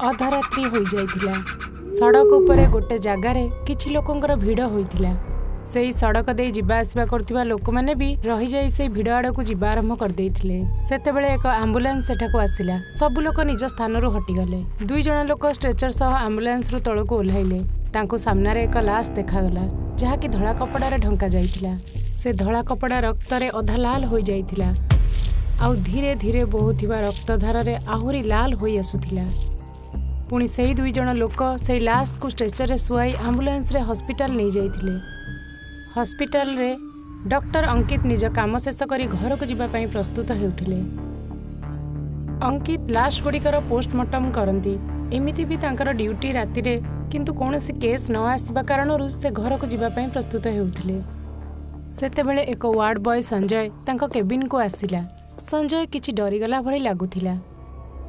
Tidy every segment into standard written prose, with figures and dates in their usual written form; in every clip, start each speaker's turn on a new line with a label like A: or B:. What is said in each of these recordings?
A: अधरात्रि हो जाइथिला। सड़क उपरे गोटे जगार किछि लोकंकर भिड़ होइथिला। सेई सड़क दे जिबा आसबा करथिबा लोक माने भी रही जाई से भिड़ आड़ को जिबा आरंभ कर देइथिले। सेतेबेले एक एम्बुलेंस सेठाको आसिला। सब लोक निज स्थान रु हटि गले। दुई जण लोक स्ट्रेचर सह एम्बुलेंस रु तळको ओल्हाइले। तांको सामने रे एक लाश देखागला जहा कि धड़ा कपड़ा रे ढंका जाइथिला। से धड़ा कपड़ा रक्त रे अधा लाल हो जाइथिला। आउ धीरे धीरे बहुथिबा रक्तधार रे आहुरी लाल होई आसुथिला। पुणी सेई दुई जण लोक सेई लाश को स्ट्रेचर रे सुआई एम्बुलेंस रे हॉस्पिटल नहीं जाइथिले। हॉस्पिटल रे डॉक्टर अंकित निज काम शेष करी घर को जीवा पई प्रस्तुत हेउथिले। अंकित लाश गुड़िकर पोस्टमार्टम करती। एमिति भी तांकर ड्यूटी राति रे किंतु कौनसी केस न आसबा कारणरू से घर को जीवा पई प्रस्तुत हेउथिले। सेतेबेले एक वार्ड बॉय संजय तांको केबिन को आसिला। संजय किछि डरीगला भली लागुथिला।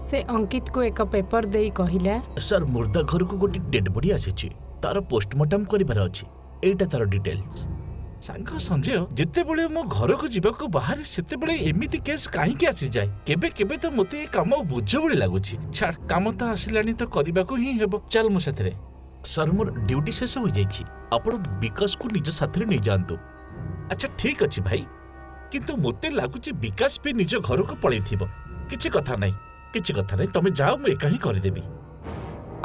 A: से अंकित को एक पेपर देई कहिला,
B: सर मुर्दा घर को गोटी डेड बॉडी आसीछि, तार पोस्टमार्टम करिबार अछि। एटा तार डिटेल्स। सांग संजय जिते बळे मो घर को जीवा को बाहर सेते बळे एमिति केस काहे के आसी जाय। केबे केबे तो मते ए काम बुझ बळे लागुछि। छाड़ काम तो आसिलानी तो करिबा को ही हेबो। चल मो साथरे। सर मोर ड्यूटी शेष हो जाइछि। आपण विकास को निज साथरे नै जानतो। अच्छा ठीक अछि भाई, किंतु मते लागुछि विकास पे निज घर को पळै थिबो। किछि कथा नै, किछि कथा नै, तमे जाओ मैं एका ही करि देबी।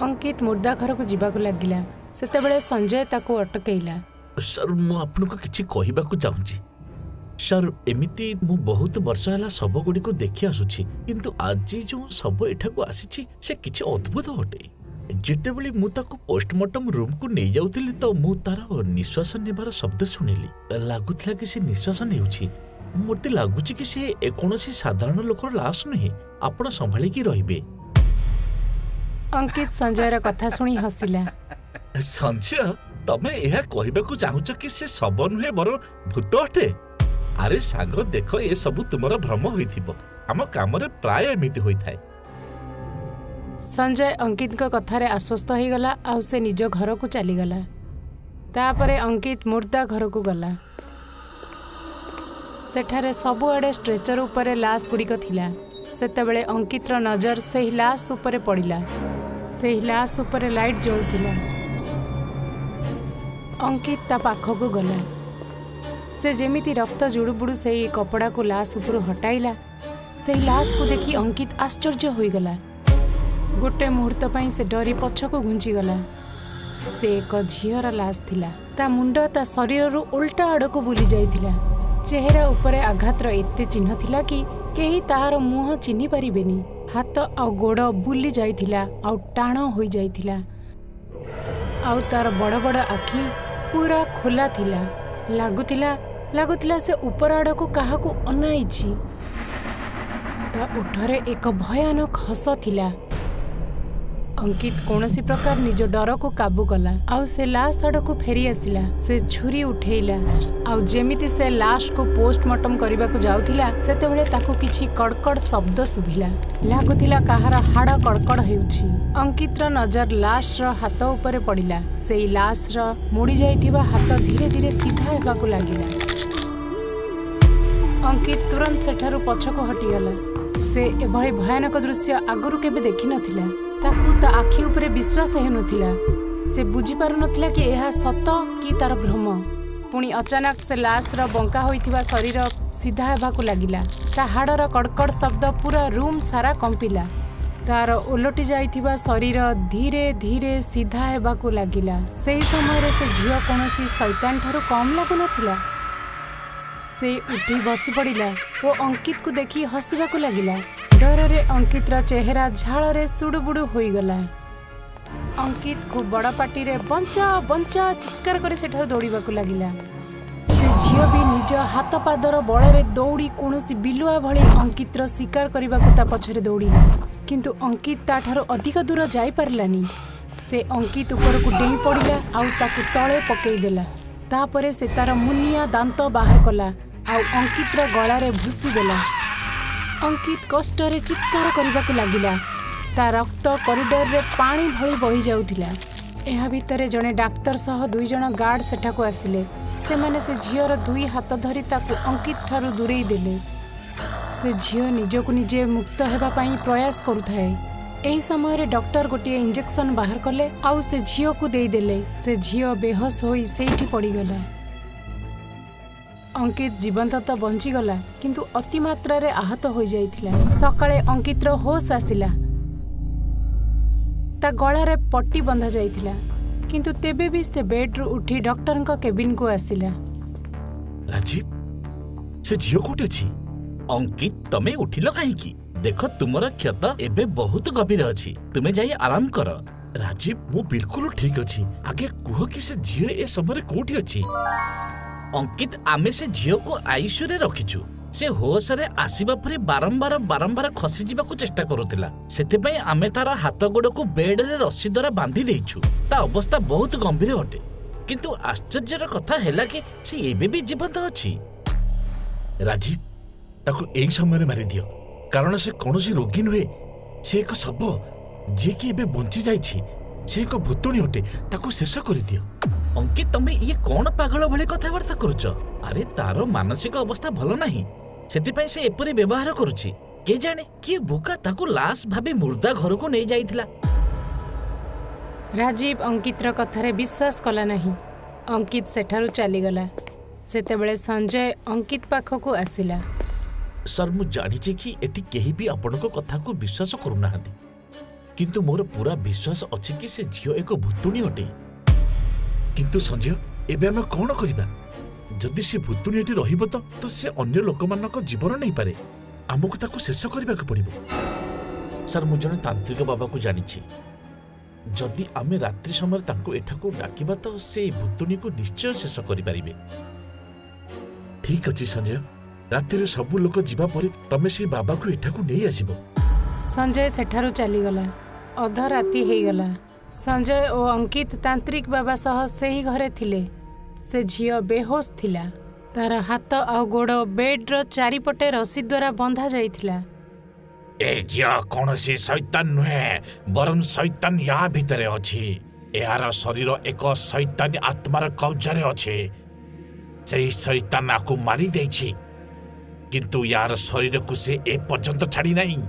A: अंकित मुर्दा घर को जीवा को लागिला। सेतेबेले संजय ताको अटकेइला।
B: सर मु आपन को किछि कहिबा को चाहूछि। सर एमिति मु बहुत वर्ष हला सब गुडी को देखि आसुछि, किंतु आज जो सब एठा को आसीछि से किछि अद्भुत हटे। जेतेबेले मु ताको पोस्टमार्टम रूम को नै जाउथिली तो मु तार निश्वास नेबार शब्द सुनिली। लागुथला कि से निश्वास नेउछि। मोते लागुछि कि से कोनोसी साधारण लोकर लाश नहि। आपण संभाली कि रहिबे।
A: अंकित संजयर कथा सुनी हसिला।
B: संजय तमे यह कहबाकू चाहूच कि से सब नुहे बर भूत अटे। अरे सांग देख ये सब तुमर भ्रम होइथिबो। आम काम रे प्राय एमिति होइथाय।
A: संजय अंकित को कथारे आश्वस्त हो गला। आ से निज घर को चली गला। तापरे अंकित मुर्दा घर को गला। सेठारे सबुआडे स्ट्रेचर उपरे लाश गुड़िक थिला। सेतेबेले अंकितर नजर से लाश उपरे पड़िला। से लाश उपरे लाइट जळुथिला। अंकित ता पाखक गला। से जेमिति रक्त जुड़ुबुड़ू से कपड़ा को लाश उपरू हटाइला। से लाश को देखी अंकित आश्चर्य हो गला। गोटे मुहूर्त पई से डरी पछको घुंची गला। से एक झीर लाश थिला। ता मुंड ता शरीर रु उल्टा आड़ को बुली जाइथिला। चेहरा उपरे आघातर एते चिन्ह थिला कि केही तार मुह चिन्हि परिबेनी। हाथ आ गोड़ बुली जाइथिला आ टाण होई जाइथिला। आउ तार बड़ बड़ आखि पूरा खोला थिला। लागुथिला से ऊपर आड़ को काहा को अनाइछि। ता उठरे एक भयानक हस थिला। अंकित कौनसी प्रकार निज डर को काबू कला। आउ से लाश आड़ को फेरी आसिला। से छुरी उठेइला। आउ जेमिति से लाश को पोस्टमार्टम करबा को जाउथिला सेतेबेले ताको किछि कड़कड़ शब्द सुभिला। लागुथिला काहार हाड़ कड़कड़ हेउछि। अंकितर नजर लाश र हाथ ऊपर पड़िला। सेई लाश र मुड़ी जाइथिबा हाथ धीरे धीरे सीधा हेबा को लागिला। अंकित तुरंत सेठारु पछको हटिगला। से एभଳି भयानक दृश्य आगुरु केबे देखि नथिला। ताकू ता आखि उपरे विश्वास हे नथिला। से बुझी पारु नथिला कि एहा सत कि तार भ्रम। पुणी अचानक से लाश र बंका होइथिबा शरीर सीधा हेबा को लागिला। ता हाड़र कड़कड़ शब्द पूरा रूम सारा कंपिला। तार ओलटि जाइथिबा शरीर धीरे धीरे सीधा हेबा को लागिला। सेही समय रे से झियो कोनोसी शैतान ठारू कम लागु नथिला। से उठी बसी पड़िला ओ अंकित को देखी हसिबा को लागिला। डर रे अंकितर चेहरा झाल रे सुडुबुडु होई गला। अंकित को बड़ पाटी रे बंचा बंचा चित्कार करे सेठार दौड़ीबा को लागिला। से झियो भी निज हाथ पादर बल रे दौड़ी कोनोसी बिलुआ भली अंकितर शिकार करबा को ता पछरे दौड़ीला। किंतु अंकित ताठारो अधिक दूर जाई पारलानी। से अंकित ऊपर को डेई पड़िला आउ ताकू तळे पकेई देला। तापरे से तार मुनिया दांत बाहर कला आउ अंकितर गला रे भूसी देला। अंकित कष्ट रे चित्कार करबा को लागिला। ता रक्त कॉरिडोर रे पानी भली बही जाउथिला। एहा भितरे जने डाक्टर सह दुई जण गार्ड सेठा को आसिले। से माने से झियर दुई हाथ धरी ताकू अंकित ठारू दूरेई देले। से झियो निजको निजे मुक्त हेबा पई प्रयास करुथाए। एही समय डॉक्टर गोटे इंजेक्शन बाहर कले आउ से झियो को दे देले। से झियो बेहोश होई सेठी पड़ी गला। अंकित जीवंत तो बंची गला किंतु अति मात्रा रे आहत हो जाइथिला। सकाळे अंकित रो होश आसिला। ता गळा रे पट्टी बंधा जाइथिला किंतु तेबे भी से बेड रु उठी डॉक्टर का केबिन को आसिला।
B: राजीव से झियो कोठे छी? अंकित तमे उठिलो काहे की? देखो तुमरा क्षत एबे बहुत गंभीर अछि, तुमे जाई आराम कर। राजीव मु बिल्कुल ठीक अछि, आगे कुह कि से झियो ए समय कोठी अछि? अंकित आमे से झियो को आईसीयू रे रखिछु। से होश रे आसीबा परे बारंबार खसी जीवा को चेष्टा करूतिला। सेते पई आमे तार हाथ गोड़ को बेड रे रस्सी द्वारा बांधी देइछु। ता अवस्था बहुत गंभीर होटे किंतु आश्चर्यर कथा हैला कि से एबे भी जीवंत अछि।
C: राजीव ताको एक समय रे मारि दियो, कारण से कोनोसी रोगी नुहे। से एक शब जे कि एबे बंची जाइछि। से एक भूतणी होटे, ताको शेष कर दियो।
B: अंकित तमे ये कौन पागल भले कथबार्ता करूच? अरे तार मानसिक अवस्था भल नाही, सेति पई से एपरि व्यवहार करूछि। के जाने कि बुका ताको लाश भाबे मुर्दा घर को नै जाइथिला।
A: राजीव अंकित रो कथारे विश्वास कला नहीं। अंकित सेठारु चली गला। सेते बेले संजय अंकित पाखो को आसिला।
B: सर मु जानि जे कि एटी केही भी आपण को कथा को विश्वास करू नाहंती, किंतु मोर पूरा विश्वास अछि कि से झियो एक भूतुणी होटे।
C: किंतु संजय एबे हम कोन करिबा? जदि से भूतुणी एटी रहिबो तो से अन्य लोक मानक जीवन नै पारे। हमकु ताको शेष करबा के पड़िबो।
B: सर मु जने तांत्रिक बाबा को जानि छी, जदि आमे रात्रि समय तांको एठाको डाकिबा तो से भूतुणी को निश्चय शेष करि परिबे।
C: ठीक अछि संजय, राति रे सब लोक जीवा परे तमे से बाबा को एठाको नै आसीबो।
A: संजय सेठारु चली गला। अध राति हे गला। संजय और अंकित तांत्रिक बाबा सह सेही घरे थिले। से झियो बेहोश थिला। तार हाथ आ गोड़ बेड रो चारिपटे रस्सी द्वारा बंधा जाइथिला।
C: ए झियो कोनोसी शैतान नुहे, बरम शैतान या भितरे अछि। एहार शरीर एक शैतानी आत्मार कब्जारे अछि। सेही शैतान आकु मारी देछि, किंतु यार शरीर को से ए पर्यंत छाड़ी नहीं।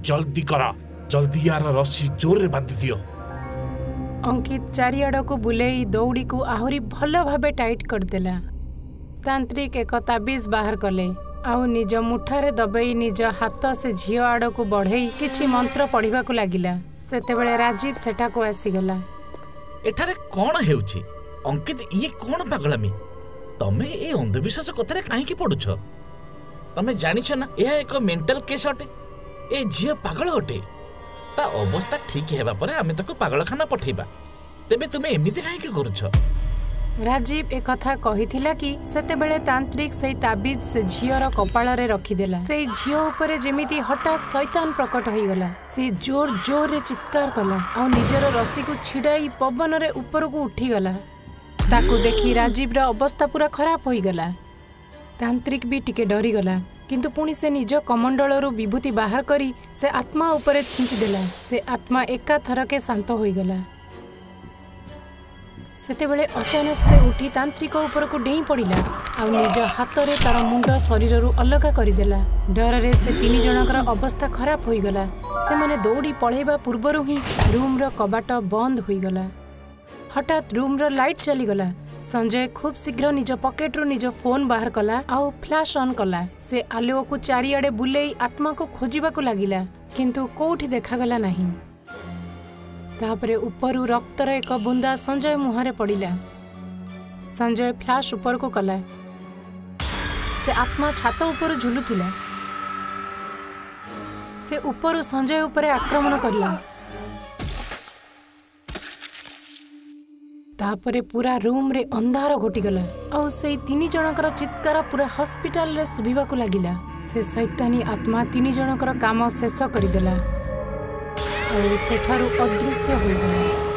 C: जल्दी करा, जल्दी यार रस्सी जोर रे बांधी दियो।
A: अंकित चारिआड को बुलेई दौड़ी को आहुरी भल भाबे टाइट कर देला। तांत्रिक एक ताबीज बाहर कले आउ निज मुठारे दबेई निज हाथ से झियो आड़ को बढ़ई किछि मंत्र पढ़िबा को लागिला। सेतेबेले राजीव सेठा को आसीगला।
B: एठारे कोन हेउछि? अंकित ये कोन पागलामी? तमे ए अंधविश्वास कथारे काहे की पडुछ? तमे जानिछ ना यह एक मेंटल केस अटे। ए झियो पागल अटे। ता अवस्था ठीक हेबा परे आमे ताको पागलखाना पठेबा। तेबे तुमे एमिति काहे की करूछ?
A: राजीव एक कथा कहिथिला कि सेतेबेले तांत्रिक सेई ताबीज से झियोर कपाळ रे रखी देला। सेई झियो ऊपर जेमिति हठात शैतान प्रकट होई गला। से जोर जोर रे चित्कार कला आ निजर रस्सी को छिड़ाई पवन रे ऊपर को उठी गला। ताको देखि राजीव रा अवस्था पूरा खराब होई गला। तांत्रिक भी टिके डरी गला, किंतु पुणी से निज कमंडल रु विभूति बाहर करी से आत्मा ऊपर छिंची देला। से आत्मा एका थरके शांत होई गला। सेतेबेले अचानक से उठी तांत्रिक ऊपर को डेई पड़िला आ निज हाथ रे तार मुंड शरीर रु अलगा करी देला। डर रे से तीन जनकर अवस्था खराब होई गला। से माने दौड़ी पळेबा पूर्वरु ही रूम रो कबाट बंद होई गला। हठात रूम रो लाइट चली गला। संजय खूब शीघ्र निज पॉकेट रो निज फोन बाहर कला आ फ्लैश ऑन कला। से आलुओ को चारिआडे बुलेई आत्मा को खोजिबा को लागिला, किंतु कोठी देखा गला नहीं। तापरे उपरु रक्तर एक बुंदा संजय मुहरे पड़िला। संजय फ्लैश ऊपर को कला। से आत्मा छात ऊपर झुलुथिला। से ऊपर संजय ऊपर आक्रमण करला। तापरे पूरा रूम रे अंधार घोटिगला और से तीन जनकर चित्कार पूरा हॉस्पिटल रे सुभिबा को लागिला। से शैतानी आत्मा तीन जनकर काम शेष करदेला और सेठारु अदृश्य होइगला।